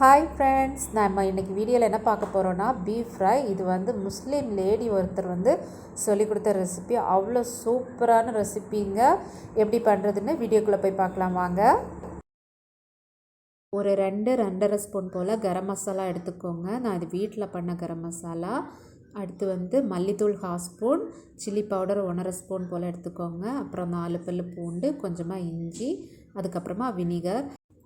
Hi friends, நம்ம இன்றைக்கி வீடியோவில் என்ன பார்க்க போகிறோன்னா பீஃப் ஃப்ரை. இது வந்து முஸ்லீம் லேடி ஒருத்தர் வந்து சொல்லிக் கொடுத்த ரெசிபி. அவ்வளோ சூப்பரான ரெசிபிங்க. எப்படி பண்ணுறதுன்னு வீடியோக்குள்ளே போய் பார்க்கலாம் வாங்க. ஒரு 2-2.5 ஸ்பூன் போல் கரம் மசாலா எடுத்துக்கோங்க. நான் இது வீட்டில் பண்ண கரம் மசாலா. அடுத்து வந்து மல்லித்தூள் 1/2 ஸ்பூன், சில்லி பவுடர் 1.5 ஸ்பூன் போல் எடுத்துக்கோங்க. அப்புறம் 4 பல்லு பூண்டு, கொஞ்சமாக இஞ்சி, அதுக்கப்புறமா வினிகர்.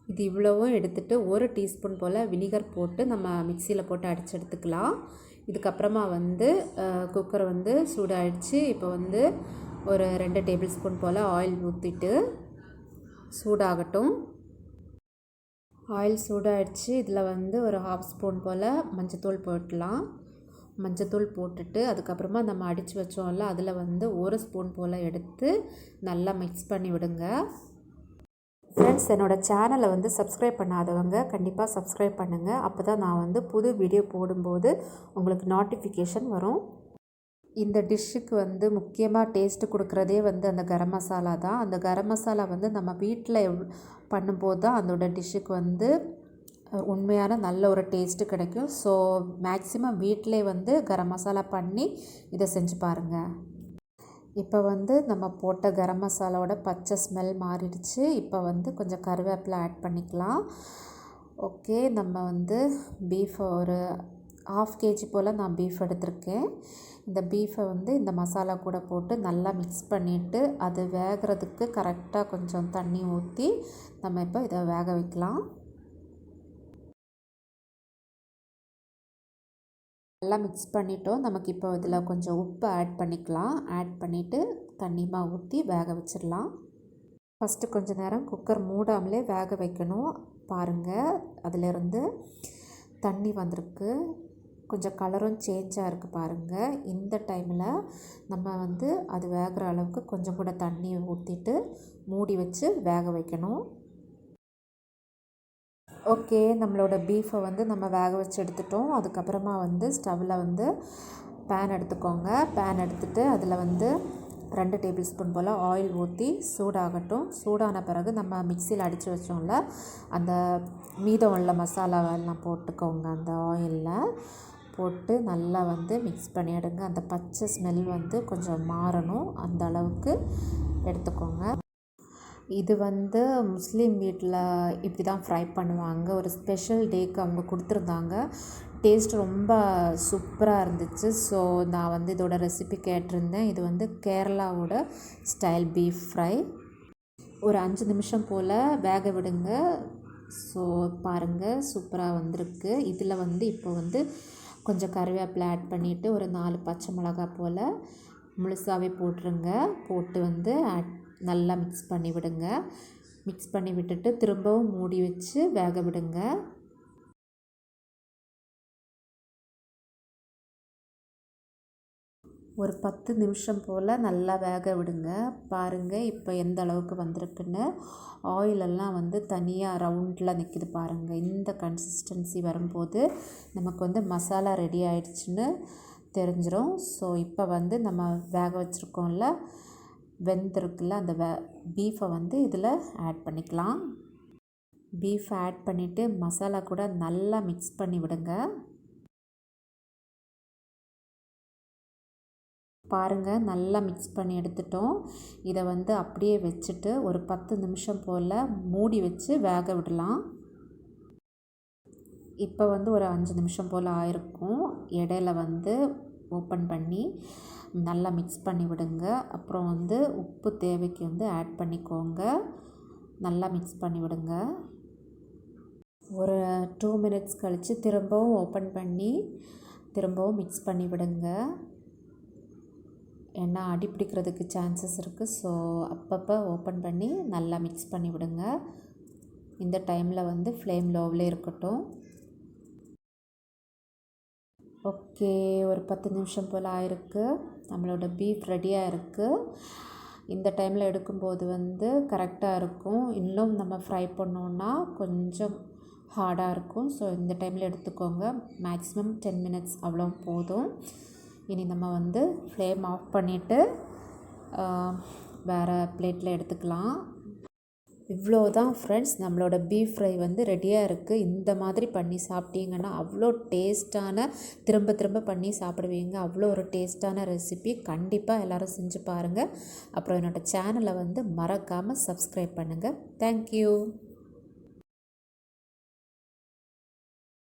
இது இவ்வளவும் எடுத்துகிட்டு 1 டீஸ்பூன் போல் வினிகர் போட்டு நம்ம மிக்சியில் போட்டு அடித்து எடுத்துக்கலாம். இதுக்கப்புறமா வந்து குக்கர் வந்து சூடாகிடுச்சு. இப்போ வந்து ஒரு 2 டேபிள் ஸ்பூன் போல் ஆயில் ஊற்றிட்டு சூடாகட்டும். ஆயில் சூடாகிடுச்சு. இதில் வந்து ஒரு 1/2 ஸ்பூன் போல் மஞ்சத்தூள் போட்டலாம். மஞ்சத்தூள் போட்டுட்டு அதுக்கப்புறமா நம்ம அடித்து வச்சோம்ல, அதில் வந்து 1 ஸ்பூன் போல் எடுத்து நல்லா மிக்ஸ் பண்ணி விடுங்க. ஃப்ரெண்ட்ஸ், என்னோடய சேனலை வந்து சப்ஸ்கிரைப் பண்ணாதவங்க கண்டிப்பாக சப்ஸ்கிரைப் பண்ணுங்கள். அப்போ தான் நான் வந்து புது வீடியோ போடும்போது உங்களுக்கு நோட்டிஃபிகேஷன் வரும். இந்த டிஷ்ஷுக்கு வந்து முக்கியமாக டேஸ்ட்டு கொடுக்குறதே வந்து அந்த கரம் மசாலா தான். அந்த கரம் மசாலா வந்து நம்ம வீட்டில் பண்ணும்போது தான் அதோட டிஷ்ஷுக்கு வந்து உண்மையான நல்ல ஒரு டேஸ்ட்டு கிடைக்கும். ஸோ மேக்ஸிமம் வீட்டிலே வந்து கரம் மசாலா பண்ணி இதை செஞ்சு பாருங்கள். இப்போ வந்து நம்ம போட்ட கரம் மசாலாவோட பச்சை ஸ்மெல் மாறிடுச்சு. இப்போ வந்து கொஞ்சம் கருவேப்பிலை ஆட் பண்ணிக்கலாம். ஓகே, நம்ம வந்து பீஃப் ஒரு 1/2 kg போல் நான் பீஃப் எடுத்திருக்கேன். இந்த பீஃபை வந்து இந்த மசாலா கூட போட்டு நல்லா மிக்ஸ் பண்ணிவிட்டு அது வேகிறதுக்கு கரெக்டாக கொஞ்சம் தண்ணி ஊற்றி நம்ம இப்போ இதை வேக வைக்கலாம். நல்லா மிக்ஸ் பண்ணிட்டோம். நமக்கு இப்போ இதில் கொஞ்சம் உப்பு ஆட் பண்ணிக்கலாம். ஆட் பண்ணிவிட்டு தண்ணிமாக ஊற்றி வேக வச்சிடலாம். ஃபஸ்ட்டு கொஞ்சம் நேரம் குக்கர் மூடாமலே வேக வைக்கணும். பாருங்கள், அதிலேருந்து தண்ணி வந்திருக்கு. கொஞ்சம் கலரும் சேஞ்சாக இருக்குது பாருங்கள். இந்த டைமில் நம்ம வந்து அது வேகிற அளவுக்கு கொஞ்சம் கூட தண்ணியை ஊற்றிட்டு மூடி வச்சு வேக வைக்கணும். ஓகே, நம்மளோட பீஃபை வந்து நம்ம வேக வச்சு எடுத்துட்டோம். அதுக்கப்புறமா வந்து ஸ்டவ்வில் வந்து பேன் எடுத்துக்கோங்க. பேன் எடுத்துகிட்டு அதில் வந்து 2 டேபிள் ஸ்பூன் போல் ஆயில் ஊற்றி சூடாகட்டும். சூடான பிறகு நம்ம மிக்சியில் அடித்து வச்சோம்ல, அந்த மீதம் உள்ள மசாலாவெல்லாம் போட்டுக்கோங்க. அந்த ஆயிலில் போட்டு நல்லா வந்து மிக்ஸ் பண்ணி எடுங்க. அந்த பச்சை ஸ்மெல் வந்து கொஞ்சம் மாறணும், அந்த அளவுக்கு எடுத்துக்கோங்க. இது வந்து முஸ்லீம் வீட்டில் இப்படி தான் ஃப்ரை பண்ணுவாங்க. ஒரு ஸ்பெஷல் டேக்கு அவங்க கொடுத்துருந்தாங்க. டேஸ்ட் ரொம்ப சூப்பராக இருந்துச்சு. ஸோ நான் வந்து இதோட ரெசிபி கேட்டிருந்தேன். இது வந்து கேரளாவோட ஸ்டைல் பீஃப் ஃப்ரை. ஒரு 5 நிமிஷம் போல் வேக விடுங்க. ஸோ பாருங்கள், சூப்பராக வந்திருக்கு. இதில் வந்து இப்போ வந்து கொஞ்சம் கருவேப்பிலை ஆட் பண்ணிவிட்டு ஒரு 4 பச்சை மிளகா போல் முழுசாகவே போட்டுருங்க. போட்டு வந்து நல்லா மிக்ஸ் பண்ணி விடுங்க. மிக்ஸ் பண்ணி விட்டுட்டு திரும்பவும் மூடி வச்சு வேக விடுங்க. ஒரு 10 நிமிஷம் போல் நல்லா வேக விடுங்க. பாருங்கள் இப்போ எந்த அளவுக்கு வந்திருக்குன்னு. ஆயிலெல்லாம் வந்து தனியாக ரவுண்டில் நிற்கிது பாருங்கள். இந்த கன்சிஸ்டன்சி வரும்போது நமக்கு வந்து மசாலா ரெடி ஆயிடுச்சுன்னு தெரிஞ்சிடும். ஸோ இப்போ வந்து நம்ம வேக வச்சுருக்கோம்ல, வெந்திருக்குல்ல, அந்த பீஃபை வந்து இதில் ஆட் பண்ணிக்கலாம். பீஃப் ஆட் பண்ணிவிட்டு மசாலா கூட நல்லா மிக்ஸ் பண்ணி விடுங்க. பாருங்கள், நல்லா மிக்ஸ் பண்ணி எடுத்துட்டோம். இதை வந்து அப்படியே வச்சுட்டு ஒரு 10 நிமிஷம் போல் மூடி வச்சு வேக விடலாம். இப்போ வந்து ஒரு 5 நிமிஷம் போல் ஆயிருக்கும். இடையில வந்து ஓப்பன் பண்ணி நல்லா மிக்ஸ் பண்ணி விடுங்க. அப்புறம் வந்து உப்பு தேவைக்கு வந்து ஆட் பண்ணிக்கோங்க. நல்லா மிக்ஸ் பண்ணி விடுங்க. ஒரு 2 மினிட்ஸ் கழித்து திரும்பவும் ஓப்பன் பண்ணி திரும்பவும் மிக்ஸ் பண்ணி விடுங்க. ஏன்னா அடி பிடிக்கிறதுக்கு சான்சஸ் இருக்குது. ஸோ அப்பப்போ ஓப்பன் பண்ணி நல்லா மிக்ஸ் பண்ணி விடுங்க. இந்த டைமில் வந்து ஃப்ளேம் லோவில் இருக்கட்டும். ஓகே, ஒரு 10 நிமிஷம் போல் ஆயிருக்கு. நம்மளோட பீஃப் ரெடியாக இருக்குது. இந்த டைமில் எடுக்கும்போது வந்து கரெக்டாக இருக்கும். இன்னும் நம்ம ஃப்ரை பண்ணோன்னா கொஞ்சம் ஹார்டாக இருக்கும். ஸோ இந்த டைமில் எடுத்துக்கோங்க. மேக்ஸிமம் 10 மினிட்ஸ் அவ்வளோ போதும். இனி நம்ம வந்து ஃப்ளேம் ஆஃப் பண்ணிவிட்டு வேறு பிளேட்டில் எடுத்துக்கலாம். இவ்வளோதான் ஃப்ரெண்ட்ஸ், நம்மளோட பீஃப் ஃப்ரை வந்து ரெடியாக இருக்குது. இந்த மாதிரி பண்ணி சாப்பிட்டீங்கன்னா அவ்வளோ டேஸ்ட்டான, திரும்ப திரும்ப பண்ணி சாப்பிடுவீங்க. அவ்வளோ ஒரு டேஸ்ட்டான ரெசிபி. கண்டிப்பாக எல்லோரும் செஞ்சு பாருங்கள். அப்புறம் என்னோடய சேனலை வந்து மறக்காமல் சப்ஸ்கிரைப் பண்ணுங்கள். தேங்க்யூ.